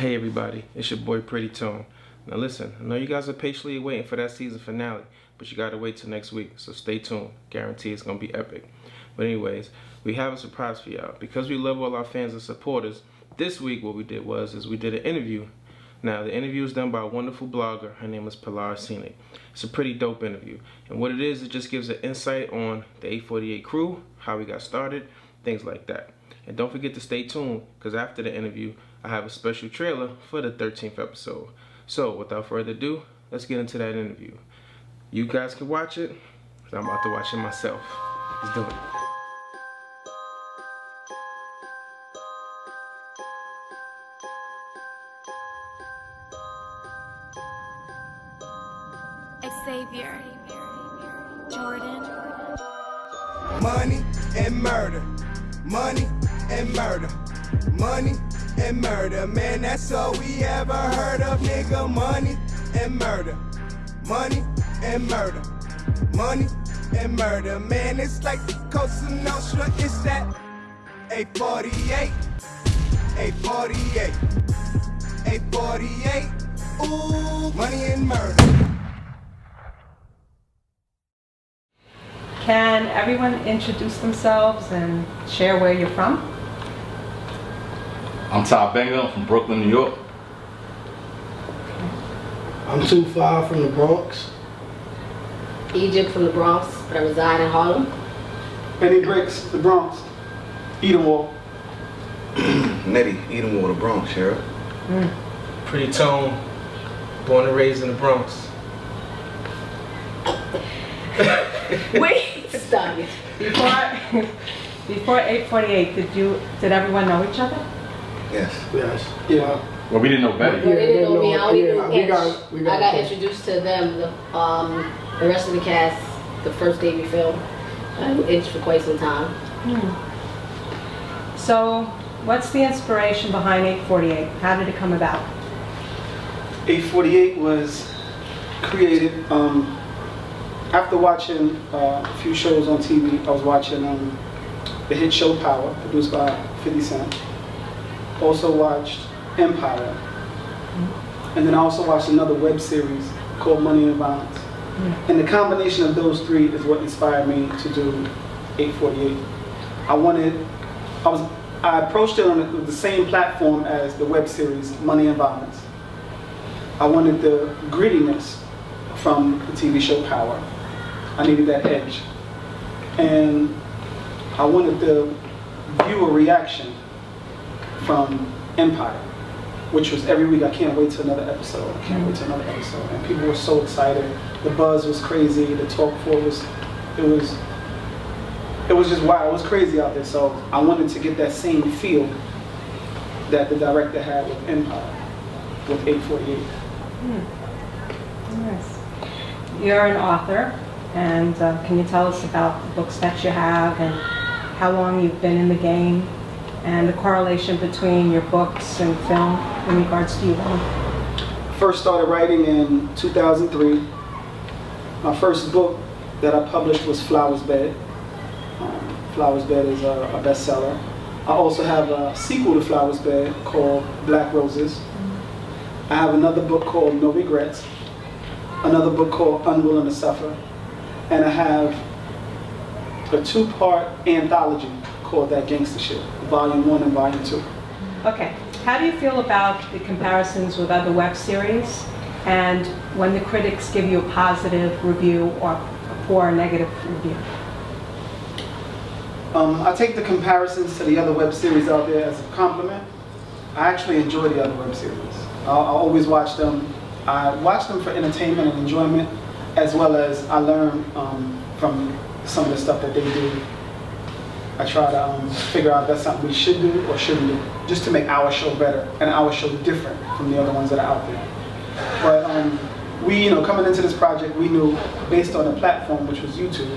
Hey everybody, it's your boy Pretty Tone. Now listen, I know you guys are patiently waiting for that season finale, but you gotta wait till next week, so stay tuned. Guarantee it's gonna be epic. But anyways, we have a surprise for y'all. Because we love all our fans and supporters, this week what we did was we did an interview. Now the interview was done by a wonderful blogger. Her name is Pilar V. It's a pretty dope interview. And what it is, it just gives an insight on the 848 crew, how we got started, things like that. And don't forget to stay tuned, because after the interview, I have a special trailer for the 13th episode. So, without further ado, let's get into that interview. You guys can watch it, because I'm about to watch it myself. Let's do it. Xavier, Jordan. Money and murder, money and murder, money and murder. Man, that's all we ever heard of, nigga. Money and murder, money and murder, money and murder. Man, it's like the Cosa Nostra. It's that 848, 848, 848. Ooh, money and murder. Can everyone introduce themselves and share where you're from? I'm Tye Banga, I'm from Brooklyn, New York. I'm 25 from the Bronx. Egypt from the Bronx, but I reside in Harlem. Benny Bricks, the Bronx. Edenwald. Nitty, Edenwald, the Bronx, Sheriff. Pretty Tone, born and raised in the Bronx. Wait, stop it. Before 848, did everyone know each other? Yes. Yes. Yeah. Well, we didn't know better. Well, they didn't know me. I only knew we Inch. got I got introduced to them, the rest of the cast, the first day we filmed. I knew Inch for quite some time. So, what's the inspiration behind 848? How did it come about? 848 was created after watching a few shows on TV. I was watching the hit show Power, produced by 50 Cent. Also watched Empire. And then I also watched another web series called Money and Violence. And the combination of those three is what inspired me to do 848. I approached it on the same platform as the web series Money and Violence. I wanted the grittiness from the TV show Power. I needed that edge. And I wanted the viewer reaction from Empire, which was every week, I can't wait till another episode, I can't wait till another episode. And people were so excited. The buzz was crazy, the talk for it was just wild, it was crazy out there. So I wanted to get that same feel that the director had with Empire, with 848. Nice. You're an author, and can you tell us about the books that you have and how long you've been in the game and the correlation between your books and film in regards to you? First started writing in 2003. My first book that I published was Flower's Bed. Flower's Bed is a bestseller. I also have a sequel to Flower's Bed called Black Roses. I have another book called No Regrets, another book called Unwilling to Suffer, and I have a 2-part anthology called That Gangsta Shit, Volume 1 and Volume 2. Okay. How do you feel about the comparisons with other web series, and when the critics give you a positive review or a poor or negative review? I take the comparisons to the other web series out there as a compliment. I actually enjoy the other web series. I always watch them. I watch them for entertainment and enjoyment, as well as I learn from some of the stuff that they do. I try to figure out if that's something we should do or shouldn't do, just to make our show better and our show different from the other ones that are out there. But we, coming into this project, we knew, based on the platform, which was YouTube,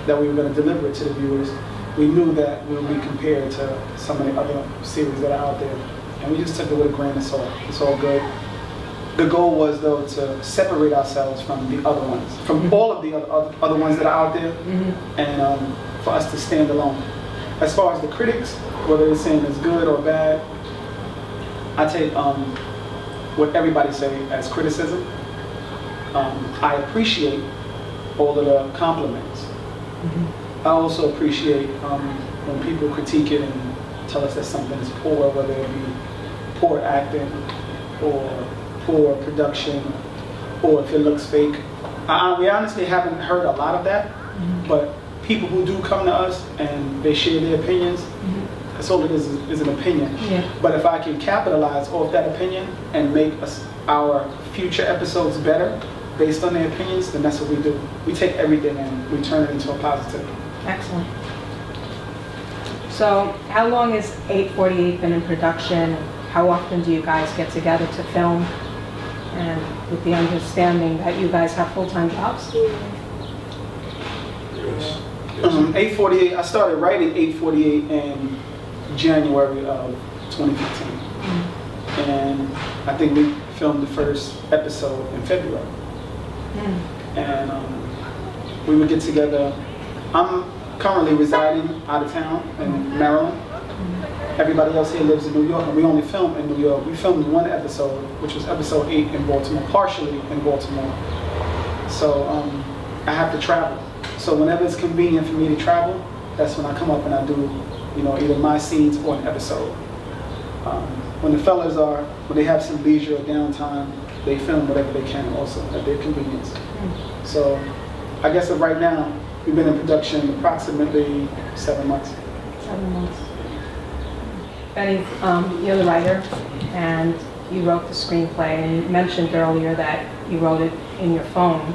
that we were going to deliver it to the viewers. We knew that we would be compared to some of the other series that are out there. And we just took it with a grain of salt. It's all good. The goal was, though, to separate ourselves from the other ones, from all of the other ones that are out there, and for us to stand alone. As far as the critics, whether they're saying it's good or bad, I take what everybody say as criticism. I appreciate all of the compliments. I also appreciate when people critique it and tell us that something is poor, whether it be poor acting or poor production or if it looks fake. We honestly haven't heard a lot of that, but people who do come to us and they share their opinions, that's all it is an opinion. Yeah. But if I can capitalize off that opinion and make our future episodes better based on their opinions, then that's what we do. We take everything and we turn it into a positive. Excellent. So how long has 848 been in production? How often do you guys get together to film? And with the understanding that you guys have full-time jobs? 848, I started writing 848 in January of 2015. And I think we filmed the first episode in February. And we would get together. I'm currently residing out of town in Maryland. Everybody else here lives in New York, and we only film in New York. We filmed one episode, which was episode 8 in Baltimore, partially in Baltimore. So I have to travel. So whenever it's convenient for me to travel, that's when I come up and I do, either my scenes or an episode. When the fellas when they have some leisure or downtime, they film whatever they can also at their convenience. So I guess right now, we've been in production approximately 7 months. 7 months. Betty, you're the writer, and you wrote the screenplay, and you mentioned earlier that you wrote it in your phone.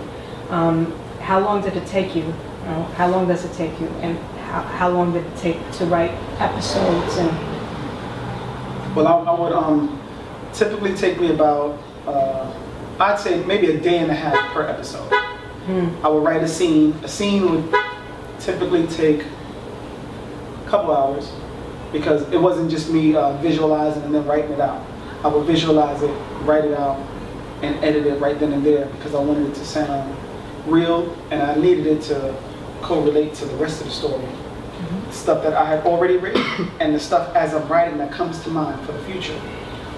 How long did it take you? How long does it take you? And how long did it take to write episodes? Well, I would typically take me about, I'd say maybe a day and a half per episode. I would write a scene. A scene would typically take a couple hours because it wasn't just me visualizing and then writing it out. I would visualize it, write it out, and edit it right then and there because I wanted it to sound real and I needed it to correlate to the rest of the story. Stuff that I had already written and the stuff as I'm writing that comes to mind for the future.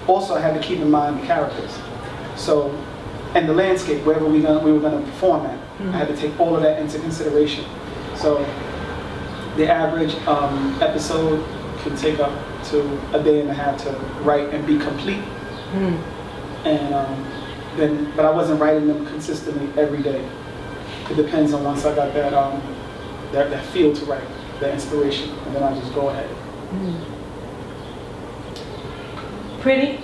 Also, I had to keep in mind the characters. So, and the landscape, wherever we were going to perform at. I had to take all of that into consideration. So, the average episode can take up to a day and a half to write and be complete. And but I wasn't writing them consistently every day. It depends on once I got that feel to write, that inspiration, and then I just go ahead. Pretty,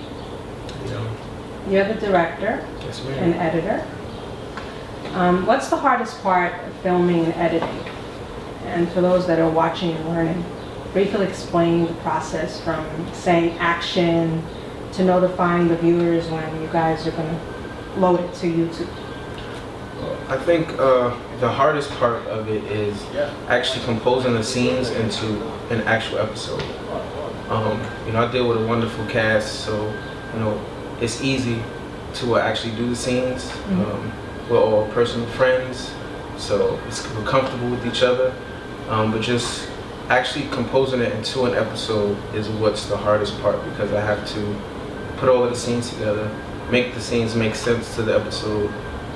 you're the director and editor. What's the hardest part of filming and editing? And for those that are watching and learning, briefly explain the process from saying action to notifying the viewers when you guys are going to load it to YouTube. I think the hardest part of it is actually composing the scenes into an actual episode. I deal with a wonderful cast, so it's easy to actually do the scenes. We're all personal friends, so we're comfortable with each other. But just actually composing it into an episode is what's the hardest part because I have to put all of the scenes together, make the scenes make sense to the episode.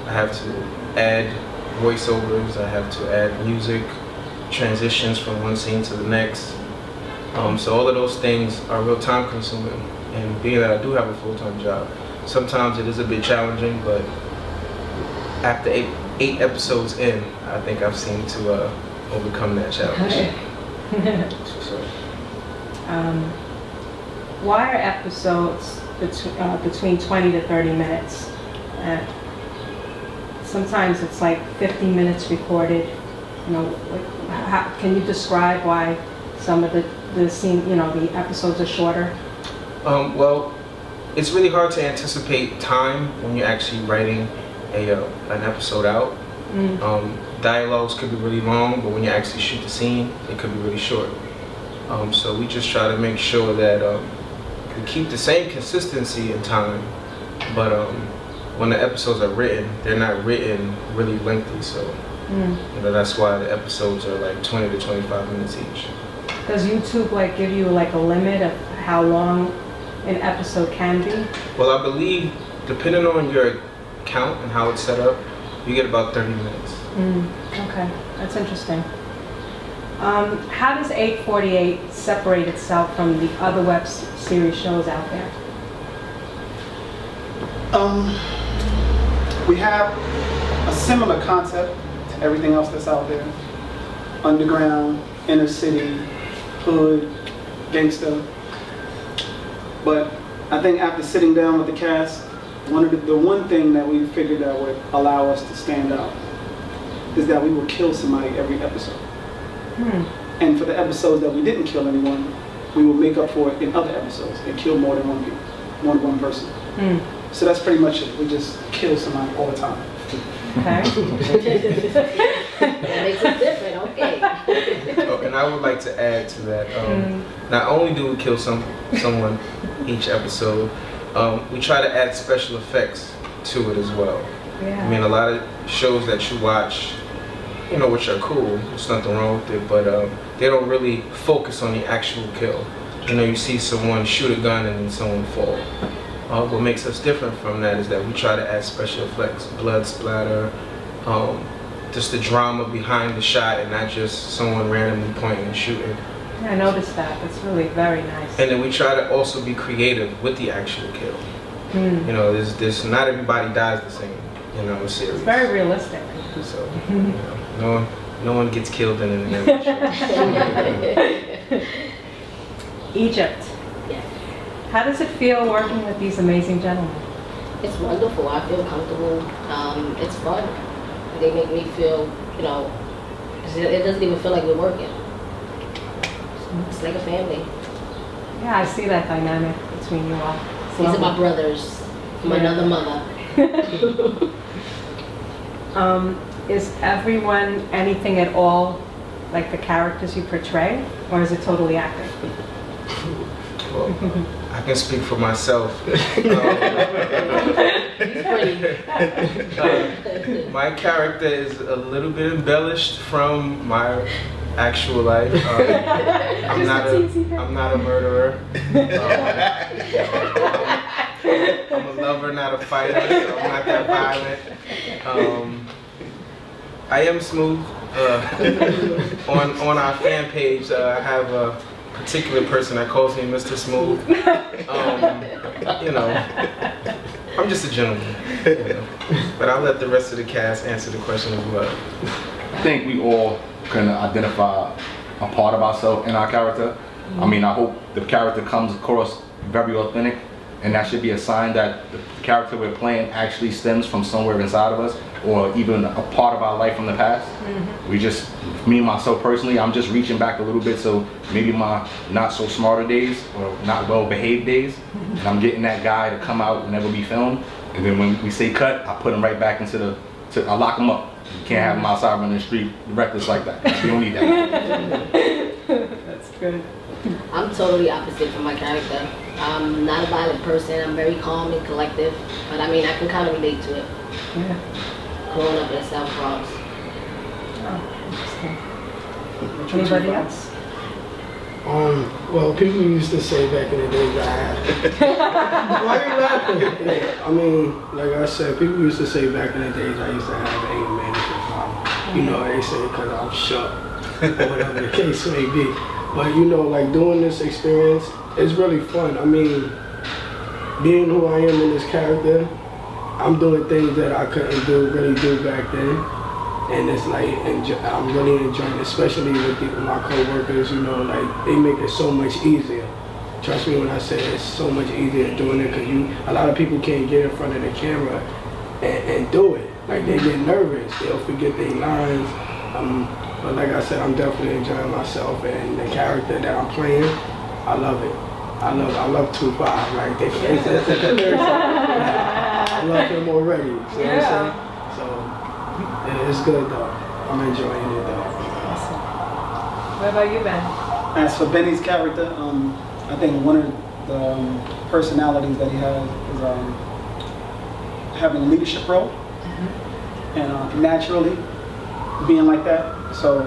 I have to add voiceovers, I have to add music, transitions from one scene to the next. So all of those things are real time consuming. And being that I do have a full-time job, sometimes it is a bit challenging, but after eight episodes in, I think I've seemed to overcome that challenge. That's what's up. Why are episodes between 20 to 30 minutes? Sometimes it's like 50 minutes recorded. Can you describe why some of the scene, the episodes are shorter? Well, it's really hard to anticipate time when you're actually writing an episode out. Dialogues could be really long, but when you actually shoot the scene, it could be really short. So we just try to make sure that we keep the same consistency in time, but when the episodes are written, they're not written really lengthy. So that's why the episodes are like 20 to 25 minutes each. Does YouTube give you a limit of how long an episode can be? Well, I believe, depending on your count and how it's set up, you get about 30 minutes. Okay, that's interesting. How does 848 separate itself from the other web series shows out there? We have a similar concept to everything else that's out there. Underground, inner city, hood, gangster. But I think after sitting down with the cast, the one thing that we figured that would allow us to stand out is that we will kill somebody every episode. And for the episodes that we didn't kill anyone, we will make up for it in other episodes and kill more than one person. So that's pretty much it. We just kill somebody all the time. Okay. That makes it different, okay. Oh, and I would like to add to that, not only do we kill someone each episode, we try to add special effects to it as well. Yeah. I mean, a lot of shows that you watch, you know, which are cool, there's nothing wrong with it, but they don't really focus on the actual kill. You know, you see someone shoot a gun and then someone fall. What makes us different from that is that we try to add special effects, blood splatter, just the drama behind the shot and not just someone randomly pointing and shooting. Yeah, I noticed that. It's really very nice. And then we try to also be creative with the actual kill. You know, there's not everybody dies the same, you know, series. It's very realistic. So, you know, no one gets killed in an anime show. Egypt. Yes. How does it feel working with these amazing gentlemen? It's wonderful. I feel comfortable. It's fun. They make me feel, you know, it doesn't even feel like we're working. It's like a family. Yeah, I see that dynamic between you all. It's These are lovely. my brothers from another mother. Is everyone anything at all like the characters you portray, or is it totally acting? Well, I can speak for myself. My character is a little bit embellished from my actual life. I'm not a murderer. I'm a lover, not a fighter, so I'm not that violent. I am smooth. On our fan page, I have a particular person that calls me Mr. Smooth. You know, I'm just a gentleman. You know. But I'll let the rest of the cast answer the question as well. I think we all can identify a part of ourselves in our character. I mean, I hope the character comes across very authentic, and that should be a sign that the character we're playing actually stems from somewhere inside of us, or even a part of our life from the past. We just, me and myself personally, I'm just reaching back a little bit, so maybe my not so smarter days or not well behaved days, and I'm getting that guy to come out and never be filmed, and then when we say cut, I put him right back into I lock him up. You can't have him outside running the street reckless like that. You don't need that. That's good. I'm totally opposite from my character. I'm not a violent person. I'm very calm and collective. But I mean, I can kind of relate to it. Yeah. Growing up in the South Bronx. Oh, interesting. Anybody else? Well, people used to say back in the day that why are you laughing? I mean, like I said, people used to say back in the days I used to have an anger management problem. You know, they say because I'm shut or whatever the case may be. But you know, like doing this experience, it's really fun. I mean, being who I am in this character, I'm doing things that I couldn't really do back then. And it's like, I'm really enjoying it, especially with my co-workers, you know, like they make it so much easier. Trust me when I say it's so much easier doing it, because a lot of people can't get in front of the camera and do it. Like they get nervous, they'll forget their lines. But like I said, I'm definitely enjoying myself, and the character that I'm playing, I love it. I love Tupac. Like I love him already. See what I'm saying? So. Yeah, it's good though. I'm enjoying it though. Awesome. What about you, Ben? As for Benny's character, I think one of the personalities that he has is having a leadership role, and naturally being like that. So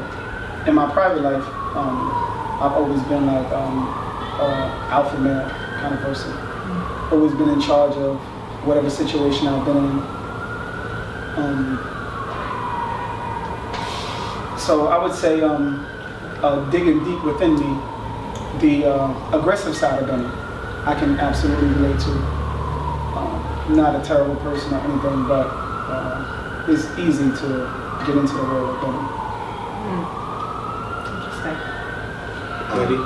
in my private life, I've always been like alpha male kind of person. Always been in charge of whatever situation I've been in. So I would say digging deep within me, the aggressive side of Benny, I can absolutely relate to. Not a terrible person or anything, but it's easy to get into the world of Benny. Interesting. Maybe.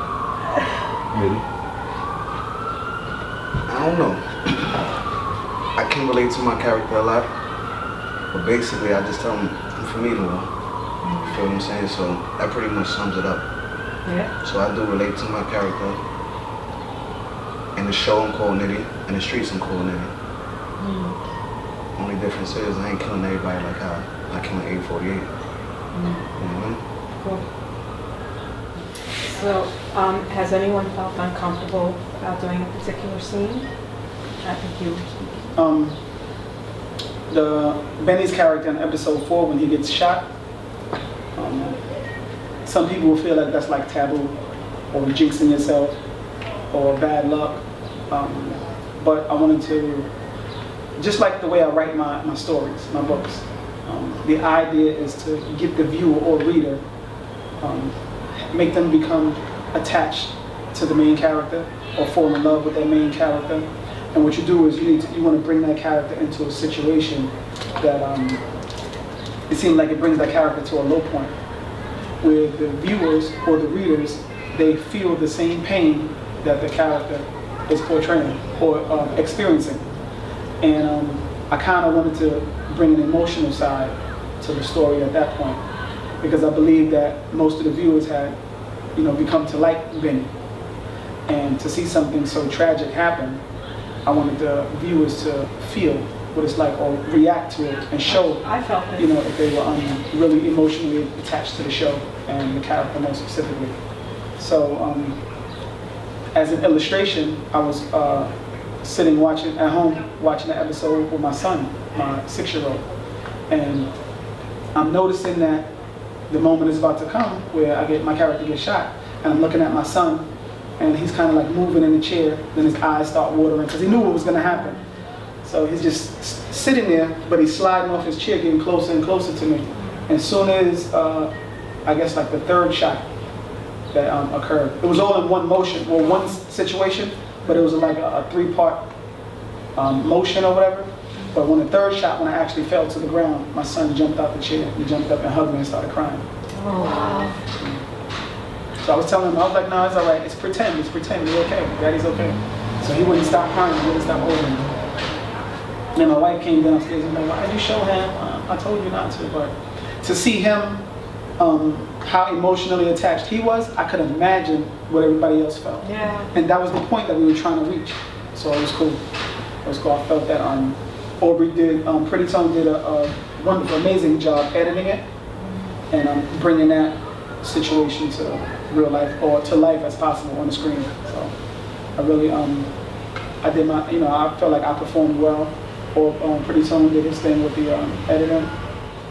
I don't know. I can relate to my character a lot, but basically I just tell him I'm from Edenwald. You feel what I'm saying? So that pretty much sums it up. Yeah. So I do relate to my character. In the show I'm called Nitty, in the streets I'm called Nitty. Only difference is I ain't killing everybody like how I kill an 848. Cool. So, has anyone felt uncomfortable about doing a particular scene? I think you. The Benny's character in episode 4 when he gets shot. Some people will feel like that's like taboo, or jinxing yourself, or bad luck. But I wanted to, just like the way I write my stories, my books, the idea is to get the viewer or reader, make them become attached to the main character or fall in love with their main character. And what you do is you want to bring that character into a situation that it seems like it brings that character to a low point, where the viewers or the readers, they feel the same pain that the character is portraying or experiencing. And I kind of wanted to bring an emotional side to the story at that point, because I believe that most of the viewers had, become to like Benny. And to see something so tragic happen, I wanted the viewers to feel what it's like or react to it and show, I felt it. if they were really emotionally attached to the show and the character more specifically. So as an illustration, I was sitting at home watching the episode with my son, my 6-year-old. And I'm noticing that the moment is about to come where my character gets shot, and I'm looking at my son, and he's kind of like moving in the chair, then his eyes start watering because he knew what was going to happen. So he's just sitting there, but he's sliding off his chair, getting closer and closer to me. And as soon as, I guess like the third shot that occurred, it was all in one motion, well, one situation, but it was like a 3-part motion or whatever. But when the third shot, when I actually fell to the ground, my son jumped out the chair. He jumped up and hugged me and started crying. Oh, wow. So I was telling him, I was like, no, it's all right. It's pretend. You're okay. Daddy's okay. So he wouldn't stop crying. He wouldn't stop holding me. And my wife came downstairs and like, why did you show him? I told you not to. But to see him, how emotionally attached he was, I could imagine what everybody else felt. Yeah. And that was the point that we were trying to reach. So it was cool. I felt that Aubrey did, Pretty Tone did a wonderful, amazing job editing it and bringing that situation to real life or to life as possible on the screen. So I really, I did my, I felt like I performed well. Or Pretty Tone did his thing with the editing.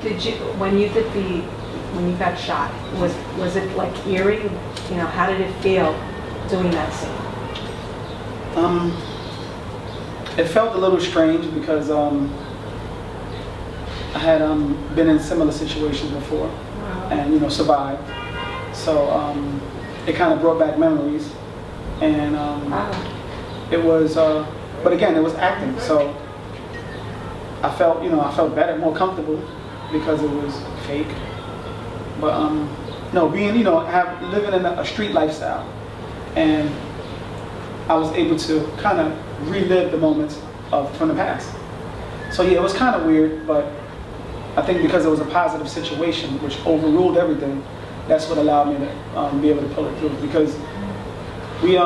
Did you, when you got shot, was it like eerie? How did it feel doing that scene? It felt a little strange because I had been in similar situations before, and survived. So it kind of brought back memories, and it was. But again, it was acting, so I felt better, more comfortable because it was fake. But being living in a street lifestyle, and I was able to kind of relive the moments from the past. So yeah, it was kind of weird, but I think because it was a positive situation which overruled everything, that's what allowed me to be able to pull it through. Because we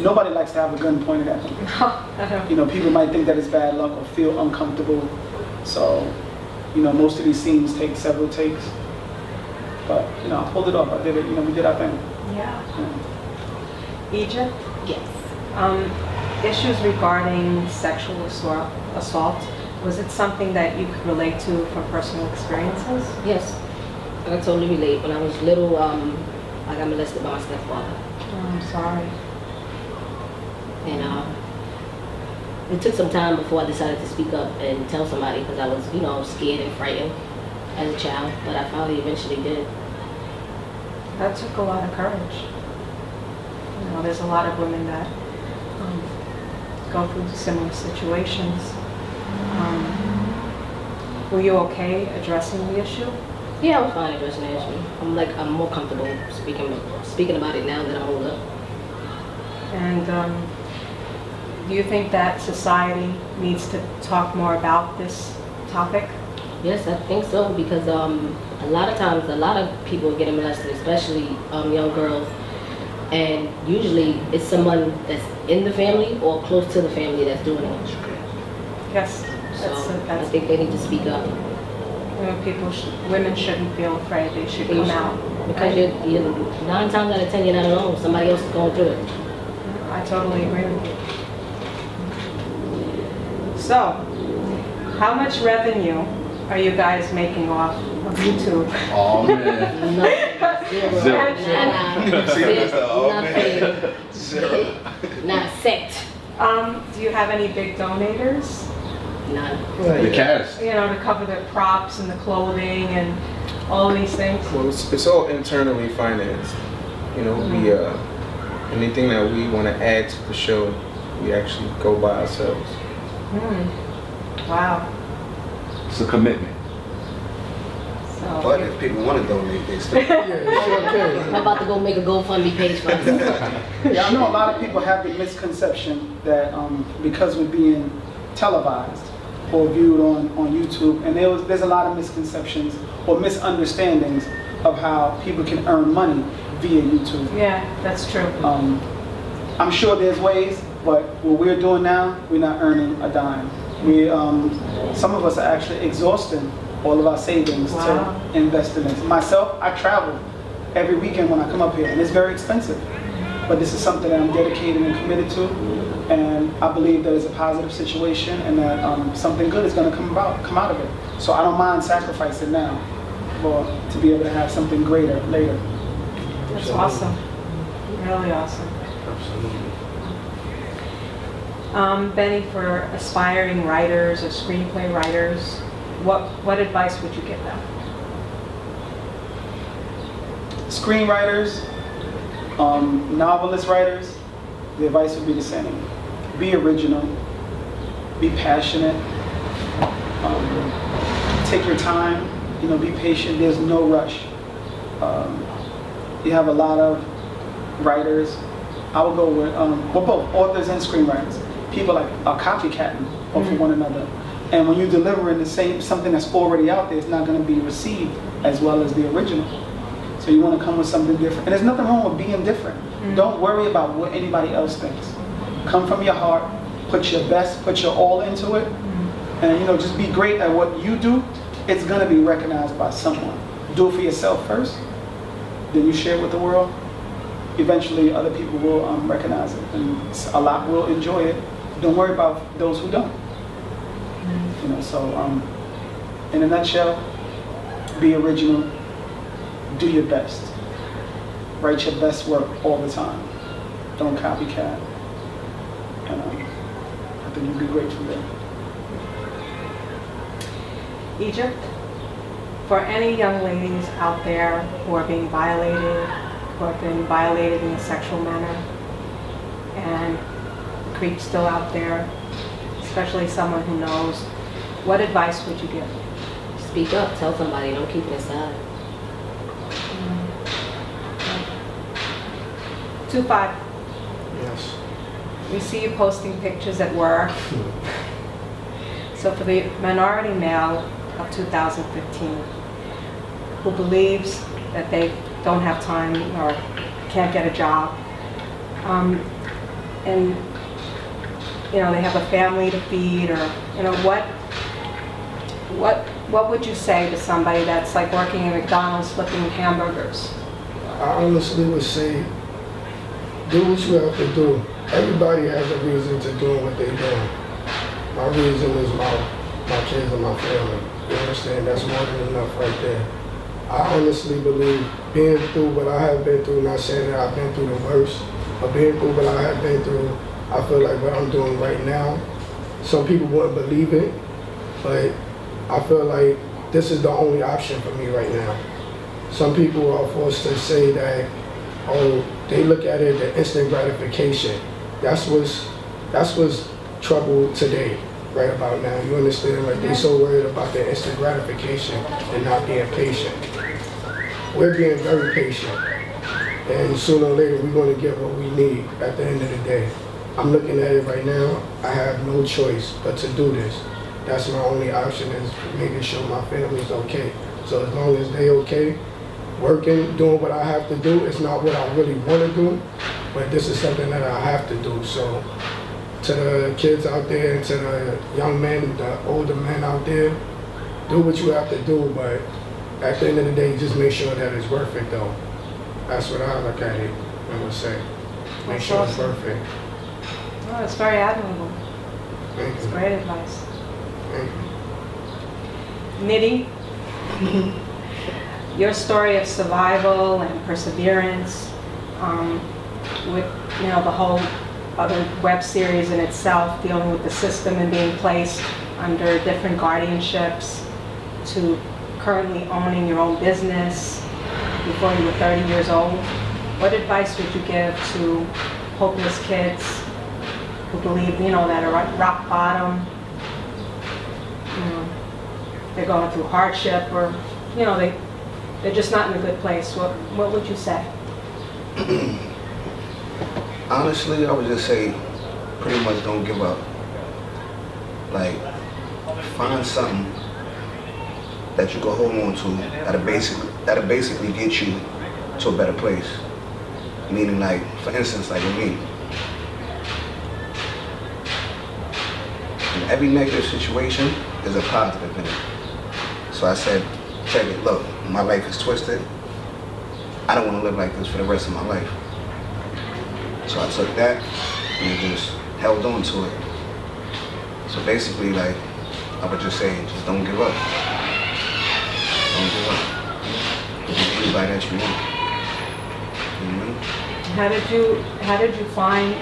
nobody likes to have a gun pointed at them. People might think that it's bad luck or feel uncomfortable. So most of these scenes take several takes. But I pulled it off. I did it. We did our thing. Yeah. Egypt? Yes. Issues regarding sexual assault, was it something that you could relate to from personal experiences? Yes. I can totally relate. When I was little, I got molested by my stepfather. Oh, I'm sorry. And it took some time before I decided to speak up and tell somebody because I was, scared and frightened as a child. But I finally eventually did. That took a lot of courage. There's a lot of women that go through similar situations. Were you okay addressing the issue? Yeah, I was fine addressing the issue. I'm more comfortable speaking about it now that I'm older. And do you think that society needs to talk more about this topic? Yes, I think so, because a lot of times, a lot of people are getting molested, especially young girls. And usually it's someone that's in the family or close to the family that's doing it. Yes, I think they need to speak up. Women shouldn't feel afraid. They should come out. Because you're 9 times out of 10 you're not alone. Somebody else is going through it. I totally agree with you. So, how much revenue are you guys making off of YouTube? Oh man. Zero. Not set. Do you have any big donators? None. The cast. To cover the props and the clothing and all these things? Well, it's all internally financed. We anything that we want to add to the show, we actually go by ourselves. Wow. It's a commitment. So, But if people want to donate, they still. I'm about to go make a GoFundMe page for us. Yeah, I know a lot of people have the misconception that because we're being televised or viewed on YouTube, and there's a lot of misconceptions or misunderstandings of how people can earn money via YouTube. yeah, that's true. I'm sure there's ways, but what we're doing now, we're not earning a dime. Some of us are actually exhausting all of our savings Wow. to invest in this. Myself, I travel every weekend when I come up here, and it's very expensive. But this is something that I'm dedicated and committed to, and I believe that it's a positive situation, and that something good is going to come out of it. So I don't mind sacrificing now, to be able to have something greater later. That's awesome. Really awesome. Benny, for aspiring writers or screenplay writers, what advice would you give them? Screenwriters, novelist writers, the advice would be the same. Be original, be passionate, take your time, be patient, there's no rush. You have a lot of writers, I would go with, both authors and screenwriters. People are copycatting off of one another. And when you're delivering something that's already out there, it's not going to be received as well as the original. So you want to come with something different. And there's nothing wrong with being different. Don't worry about what anybody else thinks. Come from your heart, put your best, put your all into it, and just be great at what you do. It's going to be recognized by someone. Do it for yourself first, then you share it with the world. Eventually other people will recognize it, and a lot will enjoy it. Don't worry about those who don't. So in a nutshell, be original, do your best, write your best work all the time, don't copycat, and I think you'll be great from there. Egypt, for any young ladies out there who are being violated, who have been violated in a sexual manner, and the creep's still out there, especially someone who knows, what advice would you give? Speak up, tell somebody, don't keep it inside. 2-5. Yes. We see you posting pictures at work. So for the minority male of 2015 who believes that they don't have time or can't get a job, and they have a family to feed, or what would you say to somebody that's like working in McDonald's flipping hamburgers? I honestly would say, do what you have to do. Everybody has a reason to do what they're doing. My reason is my kids and my family. You understand? That's more than enough right there. I honestly believe being through what I have been through, not saying that I've been through the worst, but being through what I have been through I feel like what I'm doing right now, some people wouldn't believe it, but I feel like this is the only option for me right now. Some people are forced to say that, oh, they look at it the instant gratification. That's what's trouble today, right about now. You understand? Like, they so worried about the instant gratification and not being patient. We're being very patient. And sooner or later, we're going to get what we need at the end of the day. I'm looking at it right now. I have no choice but to do this. That's my only option, is making sure my family's okay. So as long as they okay, working, doing what I have to do, it's not what I really want to do, but this is something that I have to do. So to the kids out there and to the young men, the older men out there, do what you have to do, but at the end of the day, just make sure that it's worth it though. That's what I look at it and would say. Make sure it's worth it. Oh, it's very admirable. Thank It's you. great advice. Thank you. Nitty, your story of survival and perseverance, with the whole other web series in itself, dealing with the system and being placed under different guardianships, to currently owning your own business before you were 30 years old. What advice would you give to hopeless kids who believe, that are at rock bottom? They're going through hardship, or they're just not in a good place. What would you say? Honestly, I would just say pretty much don't give up. Like, find something that you can hold on to that'll basically get you to a better place. Meaning, like, for instance, like with me, in every negative situation, there's a positive in it. So I said, check it, look, my life is twisted. I don't want to live like this for the rest of my life. So I took that and just held on to it. So basically, like, I would just say, just don't give up. Don't give up. Be anybody that you want. How did you find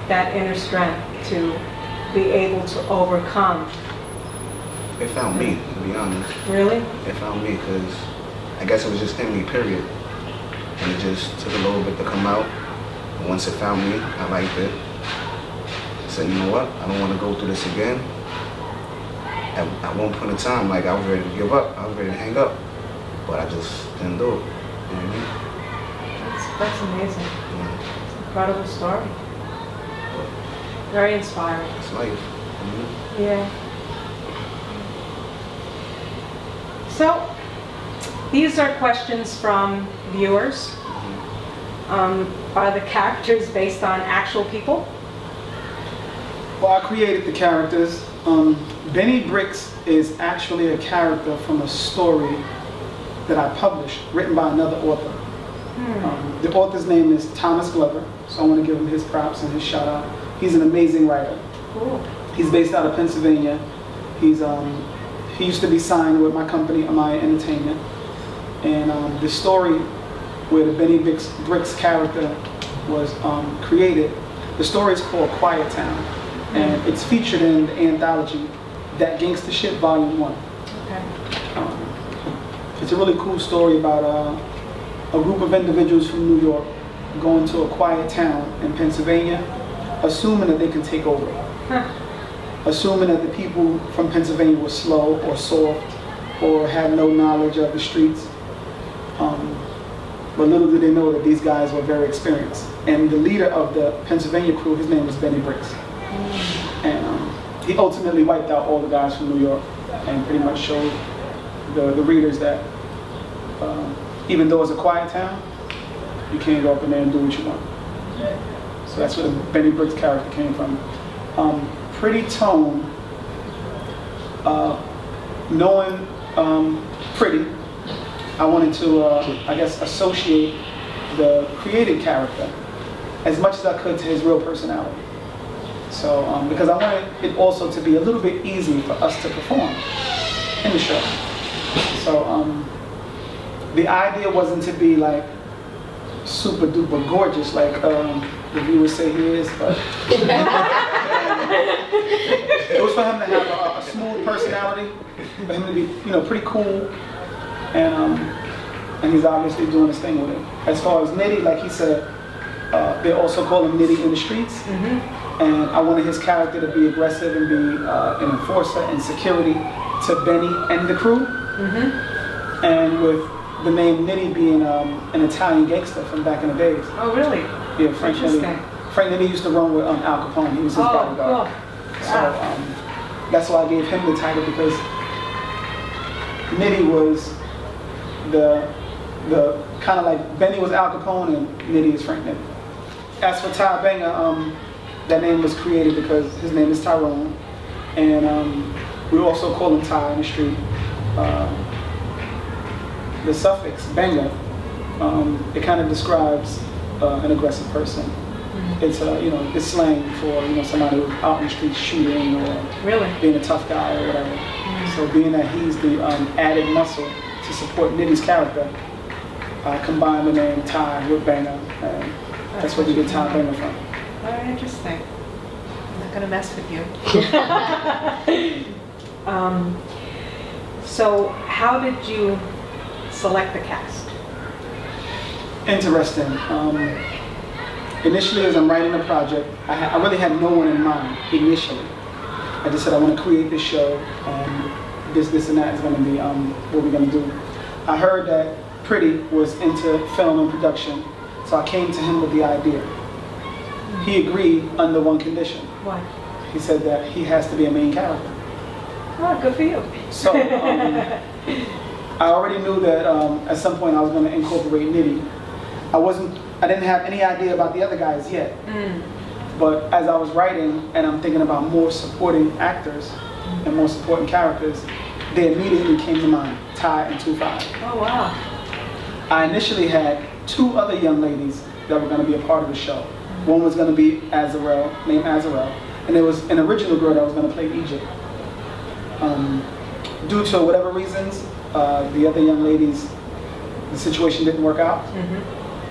that inner strength to be able to overcome? It found me, to be honest. Really? It found me because I guess it was just in me, period. And it just took a little bit to come out. And once it found me, I liked it. I said, you know what? I don't want to go through this again. At one point in time, like, I was ready to give up. I was ready to hang up. But I just didn't do it. You know what I mean? That's amazing. Yeah. It's an incredible story. Very inspiring. It's life. Mm-hmm. Yeah. So, these are questions from viewers. Are the characters based on actual people? Well, I created the characters. Benny Bricks is actually a character from a story that I published, written by another author. The author's name is Thomas Glover, so I want to give him his props and his shout out. He's an amazing writer. Cool. He's based out of Pennsylvania. He used to be signed with my company, Amaya Entertainment. And the story where the Benny Bricks character was created, the story is called Quiet Town. And it's featured in the anthology, That Gangsta Shit Volume 1. Okay. It's a really cool story about a group of individuals from New York going to a quiet town in Pennsylvania, assuming that they can take over. Assuming that the people from Pennsylvania were slow or soft or had no knowledge of the streets. But little did they know that these guys were very experienced. And the leader of the Pennsylvania crew, his name was Benny Bricks. And he ultimately wiped out all the guys from New York and pretty much showed the readers that even though it's a quiet town, you can't go up in there and do what you want. So that's where the Benny Bricks character came from. Pretty Tone, knowing Pretty, I wanted to, I guess, associate the created character as much as I could to his real personality. So, because I wanted it also to be a little bit easy for us to perform in the show. So, the idea wasn't to be like super duper gorgeous like the viewers say he is, but it was for him to have a smooth personality, for him to be, you know, pretty cool, and he's obviously doing his thing with it. As far as Nitty, like he said, they also call him Nitty in the streets, and I wanted his character to be aggressive and be an enforcer and security to Benny and the crew, and with the name Nitty being an Italian gangster from back in the days. Oh, really? Yeah, Frank Nitty. Frank Nitty used to run with Al Capone. He was his bodyguard. Cool. So that's why I gave him the title, because Nitty was the kind of like Benny was Al Capone and Nitty is Frank Nitty. As for Tye Banga, that name was created because his name is Tyrone, and we also call him Tye in the street. The suffix Banga, it kind of describes an aggressive person. It's it's slang for somebody who's out in the street shooting or being a tough guy or whatever. So being that he's the added muscle to support Nitty's character, I combined the name Tye with Banga, and that's where we get Tye Banga from. Very interesting. I'm not gonna mess with you. So how did you select the cast? Interesting. Initially, as I'm writing the project, I really had no one in mind initially. I just said I want to create this show, and this, and that is going to be what we're going to do. I heard that Pretty was into film and production, so I came to him with the idea. He agreed under one condition. What? He said that he has to be a main character. Oh, good for you. So I already knew that at some point I was going to incorporate Nitty. I didn't have any idea about the other guys yet. But as I was writing and I'm thinking about more supporting actors and more supporting characters, they immediately came to mind, Tye and 2-5. Oh, wow. I initially had 2 other young ladies that were going to be a part of the show. One was going to be Azarel, named Azarel, and there was an original girl that was going to play Egypt. Due to whatever reasons, the other young ladies, the situation didn't work out.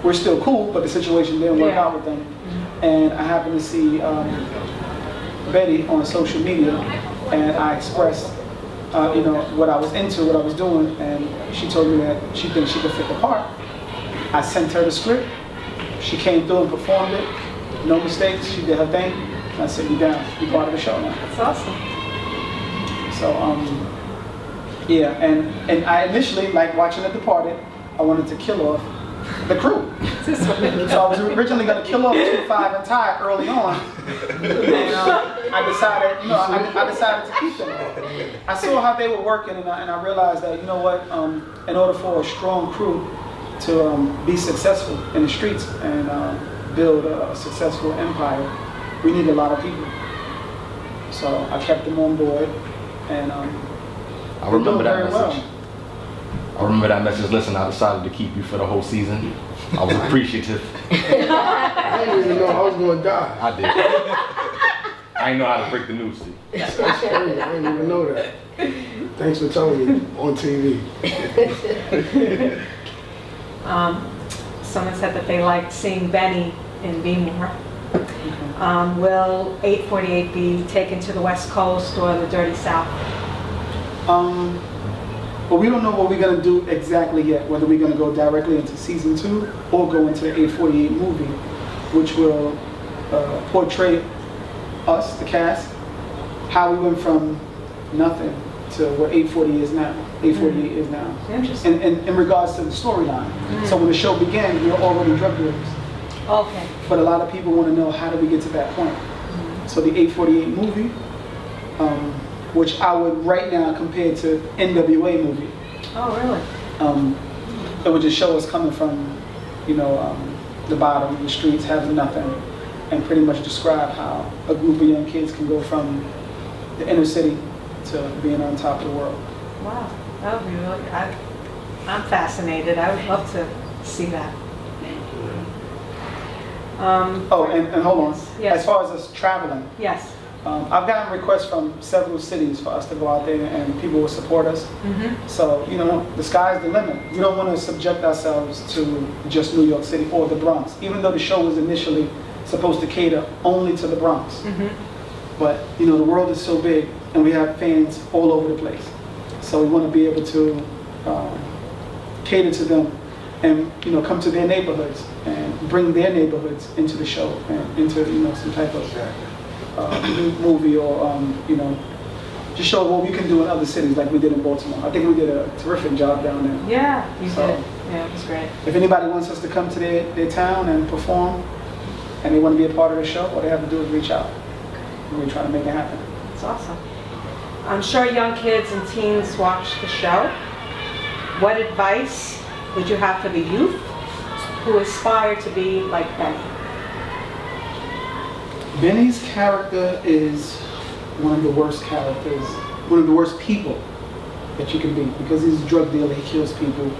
We're still cool, but the situation didn't work out with them. And I happened to see Betty on social media, and I expressed, what I was into, what I was doing, and she told me that she thinks she could fit the part. I sent her the script. She came through and performed it. No mistakes. She did her thing. And I said, "You down? You part of the show now." That's awesome. So, and I initially, like watching The Departed, I wanted to kill off the crew. So I was originally going to kill off 2-5 and Tye early on, and I decided to keep them. I saw how they were working, and I realized that, in order for a strong crew to be successful in the streets and build a successful empire, we need a lot of people. So I kept them on board, and I remember that message. well. I remember that message. Listen, I decided to keep you for the whole season. I was appreciative. I didn't even know I was going to die. I did. I didn't know how to break the news to you. That's crazy. I didn't even know that. Thanks for telling me on TV. Someone said that they liked seeing Benny in Be More. Will 848 be taken to the West Coast or the Dirty South? But we don't know what we're going to do exactly yet, whether we're going to go directly into season 2 or go into the 848 movie, which will portray us, the cast, how we went from nothing to what 848 is now. Interesting. And in regards to the storyline. So when the show began, we were already drug dealers. Okay. But a lot of people want to know, how did we get to that point? So the 848 movie, which I would right now compare to NWA movie. Oh, really? It would just show us coming from, the bottom, the streets, having nothing, and pretty much describe how a group of young kids can go from the inner city to being on top of the world. Wow, that would be really, I'm fascinated. I would love to see that. And hold on. Yes. As far as us traveling, Yes. I've gotten requests from several cities for us to go out there and people will support us. So, you know, the sky's the limit. We don't want to subject ourselves to just New York City or the Bronx, even though the show was initially supposed to cater only to the Bronx. But, you know, the world is so big and we have fans all over the place. So we want to be able to cater to them and, you know, come to their neighborhoods and bring their neighborhoods into the show and into, you know, some type of movie or, you know, just show what we can do in other cities like we did in Baltimore. I think we did a terrific job down there. Yeah, you did. Yeah, it was great. If anybody wants us to come to their town and perform and they want to be a part of the show, all they have to do is reach out. We're trying to make it happen. It's awesome. I'm sure young kids and teens watch the show. What advice would you have for the youth who aspire to be like Benny? Benny's character is one of the worst characters, one of the worst people that you can be, because he's a drug dealer, he kills people.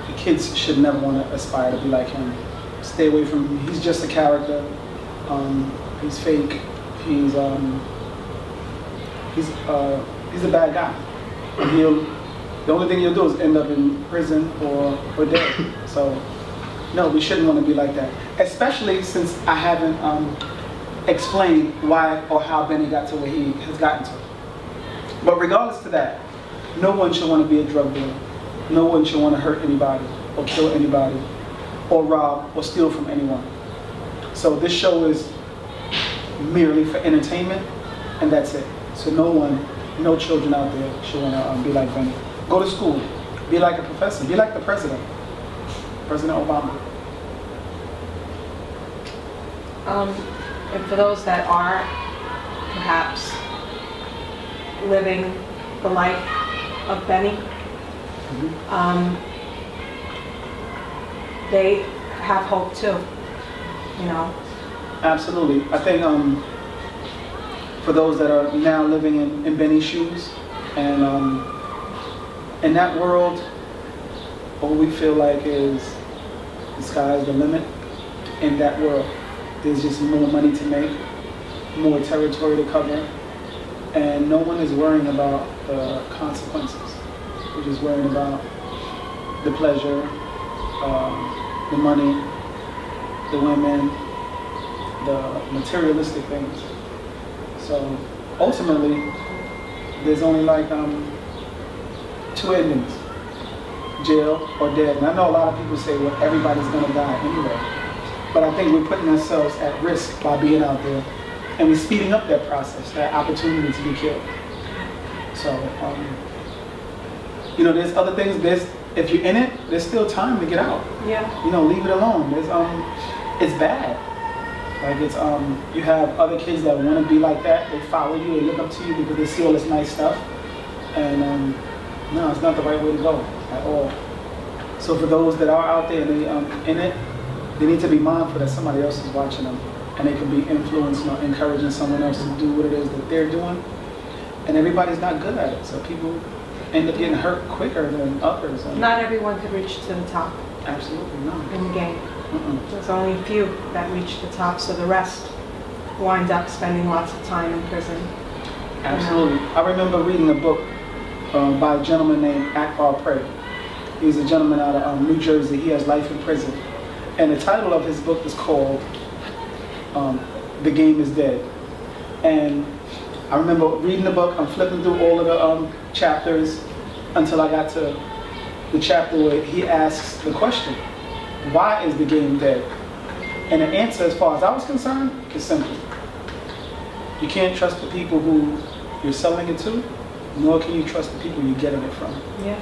The kids should never want to aspire to be like him. Stay away from him. He's just a character. He's fake. He's a bad guy. And the only thing he'll do is end up in prison or dead. So no, we shouldn't want to be like that. Especially since I haven't explain why or how Benny got to where he has gotten to. But regardless to that, no one should want to be a drug dealer. No one should want to hurt anybody or kill anybody or rob or steal from anyone. So this show is merely for entertainment and that's it. So no children out there should want to be like Benny. Go to school, be like a professor, be like the president, President Obama. And for those that are perhaps living the life of Benny, they have hope too, you know? Absolutely. I think for those that are now living in Benny's shoes and in that world, all we feel like is the sky is the limit. In that world, there's just more money to make, more territory to cover, and no one is worrying about the consequences. We're just worrying about the pleasure, the money, the women, the materialistic things. So ultimately, there's only like 2 endings, jail or dead. And I know a lot of people say, well, everybody's gonna die anyway. But I think we're putting ourselves at risk by being out there, and we're speeding up that process, that opportunity to be killed. So, you know, there's other things. If you're in it, there's still time to get out. Yeah. You know, leave it alone. It's bad. Like you have other kids that want to be like that. They follow you, they look up to you because they see all this nice stuff. And no, it's not the right way to go at all. So for those that are out there and they in it, they need to be mindful that somebody else is watching them, and they can be influencing or encouraging someone else to do what it is that they're doing. And everybody's not good at it, so people end up getting hurt quicker than others. Not everyone could reach to the top. Absolutely not. In the game. There's only a few that reach the top, so the rest wind up spending lots of time in prison. Absolutely. I remember reading a book by a gentleman named Aubrey. He's a gentleman out of New Jersey. He has life in prison. And the title of his book is called The Game is Dead. And I remember reading the book, I'm flipping through all of the chapters until I got to the chapter where he asks the question, why is the game dead? And the answer, as far as I was concerned, is simple. You can't trust the people who you're selling it to, nor can you trust the people you're getting it from. Yeah.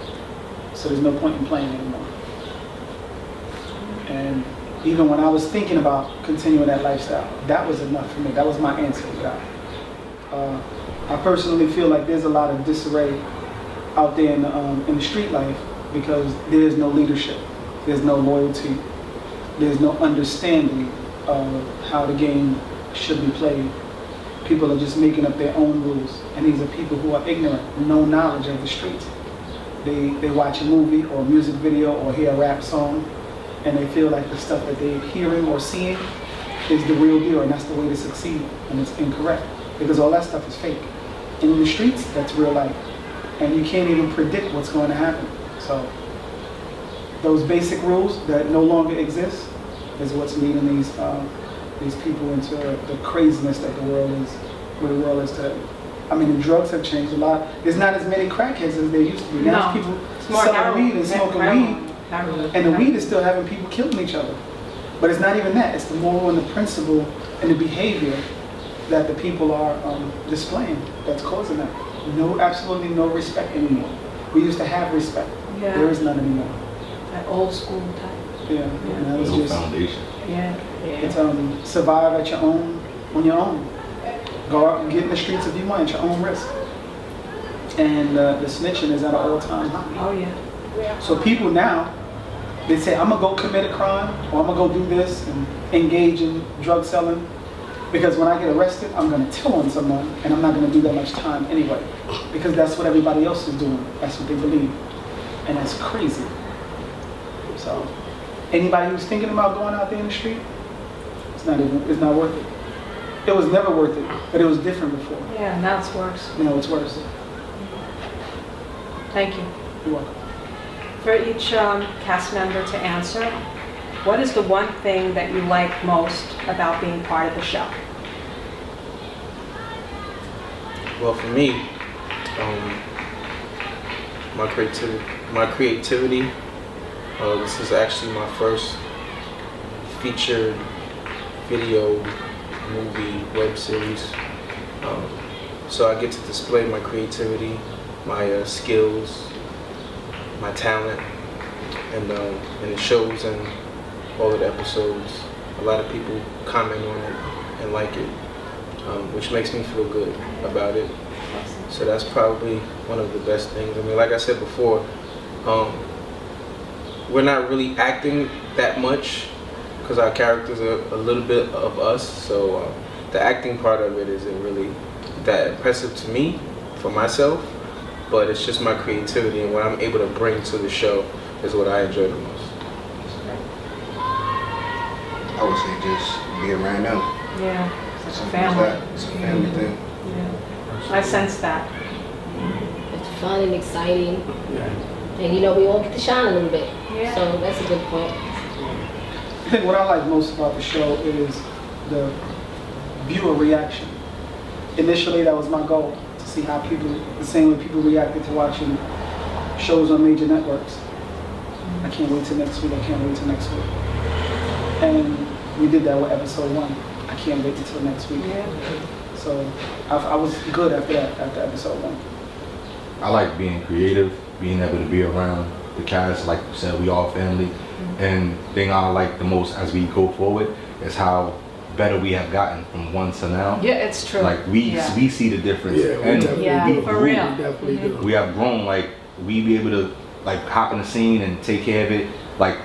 So there's no point in playing anymore. And even when I was thinking about continuing that lifestyle, that was enough for me. That was my answer to that. I personally feel like there's a lot of disarray out there in the street life because there's no leadership, there's no loyalty, there's no understanding of how the game should be played. People are just making up their own rules, and these are people who are ignorant, no knowledge of the streets. They watch a movie or a music video or hear a rap song, and they feel like the stuff that they're hearing or seeing is the real deal, and that's the way to succeed, and it's incorrect. because all that stuff is fake. And in the streets, that's real life. And you can't even predict what's going to happen. So those basic rules that no longer exist is what's leading these people into the craziness that the world is, where the world is today. I mean, the drugs have changed a lot. There's not as many crackheads as there used to be. Now people selling weed and smoking weed, and the weed is still having people killing each other. But it's not even that. It's the moral and the principle and the behavior that the people are displaying that's causing that. Absolutely no respect anymore. We used to have respect. Yeah. There is none anymore. That old school type. Yeah. And that was No just foundation. Yeah. it's survive at on your own. Go out and get in the streets if you want at your own risk. And the snitching is at an all-time high. Oh yeah. So people now, they say, I'm gonna go commit a crime, or I'm gonna go do this and engage in drug selling, because when I get arrested, I'm gonna tell on someone, and I'm not gonna do that much time anyway, because that's what everybody else is doing. That's what they believe, and that's crazy. So, anybody who's thinking about going out there in the street, it's not worth it. It was never worth it, but it was different before. Yeah, now it's worse. It's worse. Thank you. You're welcome. For each cast member to answer, what is the one thing that you like most about being part of the show? Well, for me, my creativity. This is actually my first featured video, movie, web series. So I get to display my creativity, my skills, my talent, and it shows in all of the episodes. A lot of people comment on it and like it, which makes me feel good about it. So that's probably one of the best things. I mean, like I said before, we're not really acting that much because our characters are a little bit of us. So the acting part of it isn't really that impressive to me, for myself. But it's just my creativity and what I'm able to bring to the show is what I enjoy the most. I would say just be around them. Yeah, it's a Simple as family. that. It's a family thing. Yeah. I sense that. It's fun and exciting. And we all get to shine a little bit. Yeah. So that's a good point. I think what I like most about the show is the viewer reaction. Initially, that was my goal, to see how the same way people reacted to watching shows on major networks. I can't wait till next week, And we did that with episode 1. I can't wait until next week. Yeah. So I was good after episode 1. I like being creative, being able to be around the cast. Like you said, we all family. And the thing I like the most as we go forward is how better we have gotten from one to now. Yeah, it's true. Like we see the difference. Yeah, we definitely do. for real. We definitely do. We have grown. Like we be able to like hop in the scene and take care of it like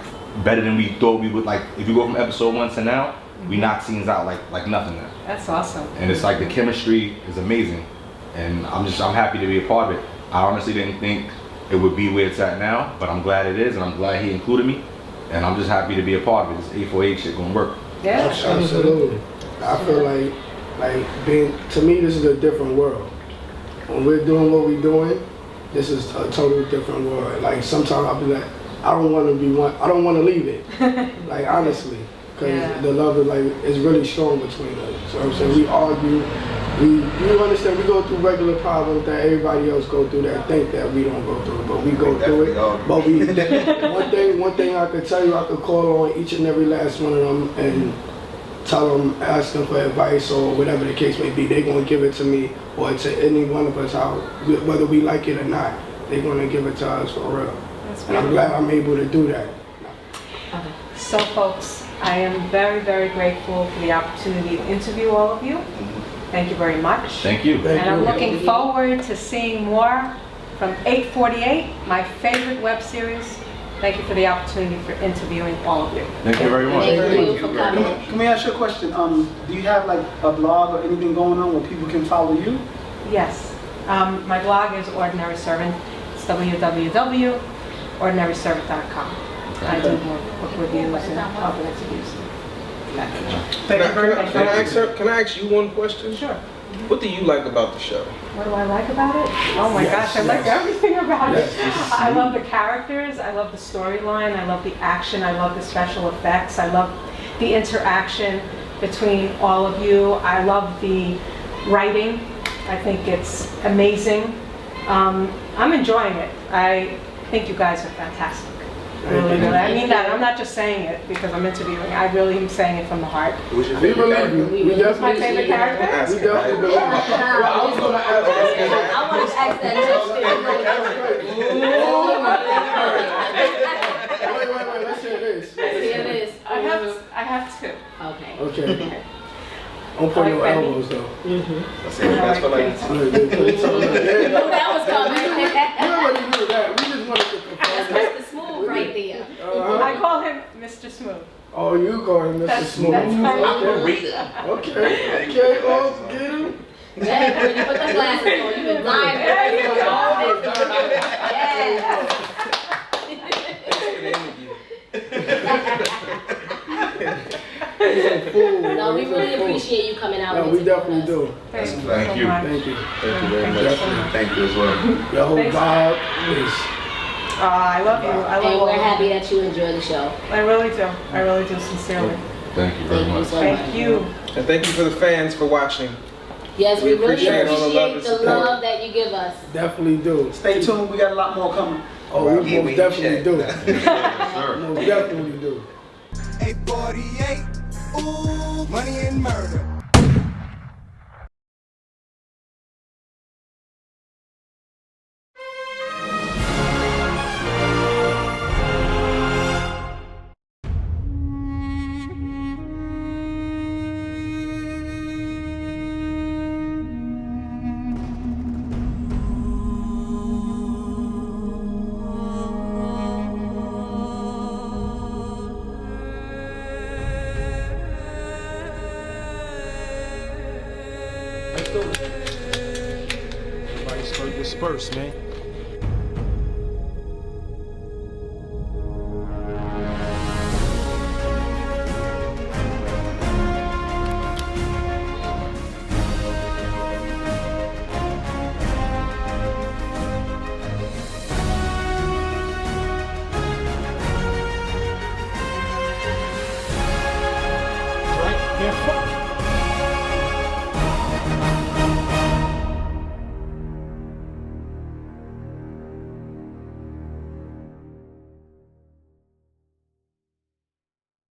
better than we thought we would. Like if you go from episode 1 to now, we knock scenes out like nothing now. That's awesome. And it's like the chemistry is amazing, and I'm happy to be a part of it. I honestly didn't think it would be where it's at now, but I'm glad it is, and I'm glad he included me, and I'm just happy to be a part of it. This A4A shit gonna work. Yeah. Absolutely. I feel like to me, this is a different world. When we're doing what we're doing, this is a totally different world. Like sometimes I'll be like, I don't want to leave it. Like honestly, because the love is really strong between us. So I'm saying we argue, you understand, we go through regular problems that everybody else go through that think that we don't go through, but we go through it. But one thing I could tell you, I could call on each and every last one of them and tell them, ask them for advice or whatever the case may be. They're going to give it to me or to any one of us, whether we like it or not. They're going to give it to us for real. And I'm glad I'm able to do that. Okay. So folks, I am very, very grateful for the opportunity to interview all of you. Thank you very much. Thank you. And I'm looking forward to seeing more from 848, my favorite web series. Thank you for the opportunity for interviewing all of you. Thank you very much. Thank you for coming. Can we ask you a question? Do you have like a blog or anything going on where people can follow you? Yes. My blog is Ordinary Servant. It's www.ordinaryservant.com. I do more book reviews and other interviews. Thank you very much. Can I ask you one question? Sure. What do you like about the show? What do I like about it? Oh my gosh, I like everything about it. I love the characters, I love the storyline, I love the action, I love the special effects, I love the interaction between all of you. I love the writing. I think it's amazing. I'm enjoying it. I think you guys are fantastic. Really, really. I mean that. I'm not just saying it because I'm interviewing. I really am saying it from the heart. Who's your favorite character? Who's my favorite character? We definitely believe. I was gonna ask that. I want to ask that Wait, let's hear this. Let's hear this. I have two. Okay. Okay. Don't put no elbows though. That's for like. You knew that was coming. You already knew that. We just wanted to confirm that. Mr. Smooth right there. I call him Mr. Smooth. Oh, you call him Mr. That's- Smooth. that's how you Okay, oh, get him. Yeah, when you put the glasses on, you've been lying. There you No, we really appreciate you coming out. No, and we interviewing definitely us. do. Thank you. Thank you. Thank you very much. Thank you as well. Your whole Thanks. vibe is. I love you. I love And all we're of you. happy that you enjoy the show. I really do. I really do, sincerely. Thank you very Thank you much. so much. Thank you. And thank you for the fans for watching. Yes, we really appreciate all the love appreciate and the support. love that you give us. Definitely do. Stay tuned, we got a lot more coming. Oh, we Yeah, most definitely do. Sir. Most definitely do. 848, ooh, money and murder. Everybody disperse, man.